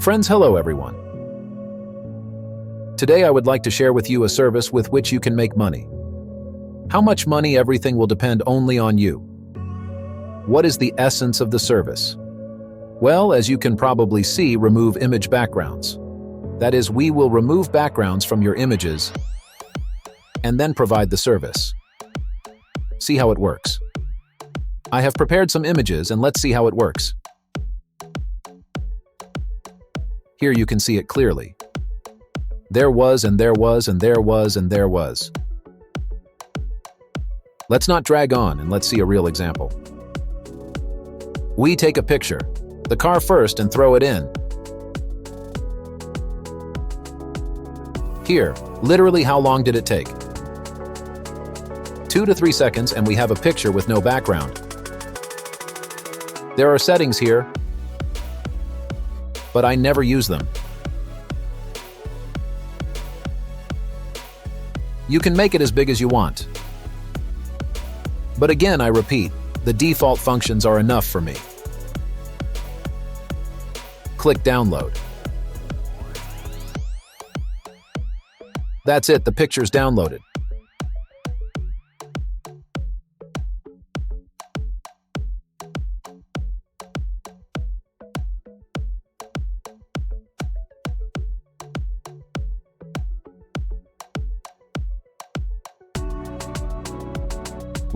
Friends, hello everyone. Today I would like to share with you a service with which you can make money. How much money? Everything will depend only on you. What is the essence of the service? Well, as you can probably see, remove image backgrounds. That is, we will remove backgrounds from your images and then provide the service. See how it works. I have prepared some images and let's see how it works. Here you can see it clearly. There was and there was and there was and there was. Let's not drag on and let's see a real example. We take a picture, the car first, and throw it in. Here, literally how long did it take? 2 to 3 seconds and we have a picture with no background. There are settings here, but I never use them. You can make it as big as you want. But again, I repeat, the default functions are enough for me. Click download. That's it, the picture's downloaded.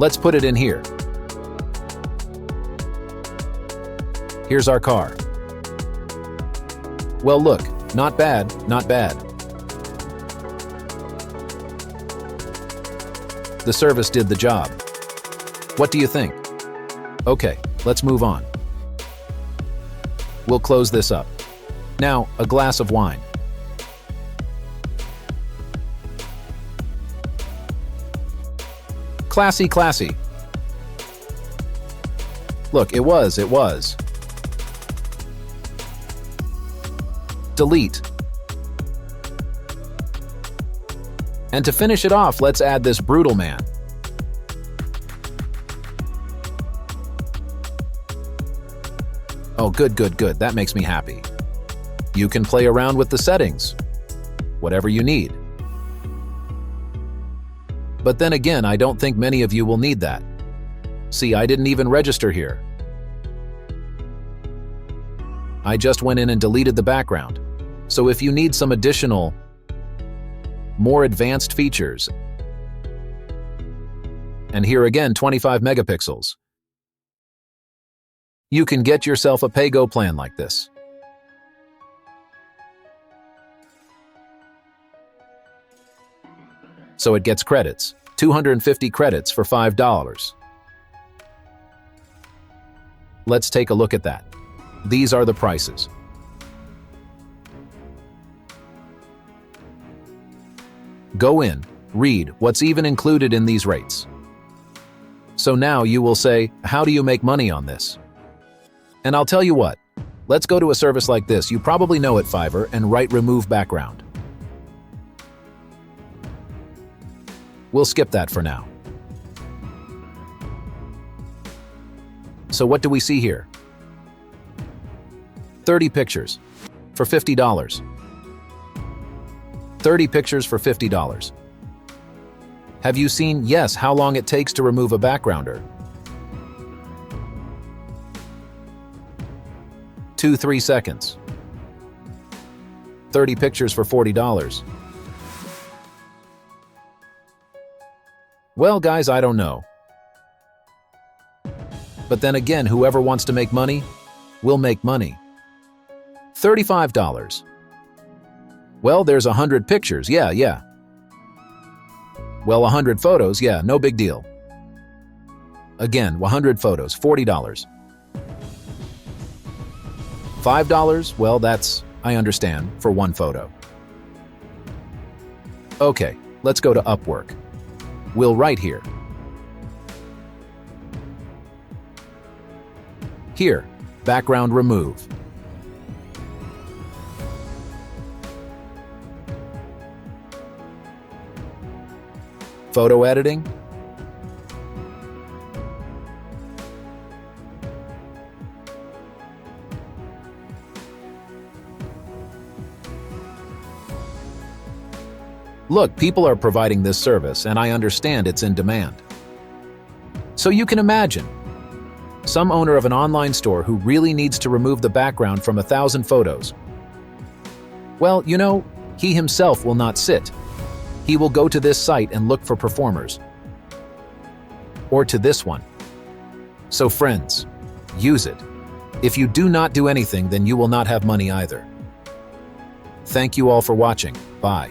Let's put it in here. Here's our car. Well, look, not bad, not bad. The service did the job. What do you think? Okay, let's move on. We'll close this up. Now, a glass of wine. Classy, classy. Look, it was. Delete. And to finish it off, let's add this brutal man. Oh, good. That makes me happy. You can play around with the settings, whatever you need. But then again, I don't think many of you will need that. See, I didn't even register here. I just went in and deleted the background. So if you need some additional, more advanced features, and here again, 25 megapixels, you can get yourself a pay-go plan like this. So it gets credits, 250 credits for $5. Let's take a look at that. These are the prices. Go in, read what's even included in these rates. So now you will say, how do you make money on this? And I'll tell you what, let's go to a service like this. You probably know it, Fiverr, and write remove background. We'll skip that for now. So what do we see here? 30 pictures for $50. 30 pictures for $50. Have you seen, yes, how long it takes to remove a backgrounder? 2-3 seconds. 30 pictures for $40. Well, guys, I don't know. But then again, whoever wants to make money will make money. $35. Well, there's 100 pictures, yeah. Well, 100 photos, yeah, no big deal. Again, 100 photos, $40. $5, well, that's, I understand, for one photo. Okay, let's go to Upwork. We'll write here. Here, background remove. Photo editing. Look, people are providing this service, and I understand it's in demand. So you can imagine, some owner of an online store who really needs to remove the background from 1,000 photos. Well, he himself will not sit. He will go to this site and look for performers. Or to this one. So friends, use it. If you do not do anything, then you will not have money either. Thank you all for watching. Bye.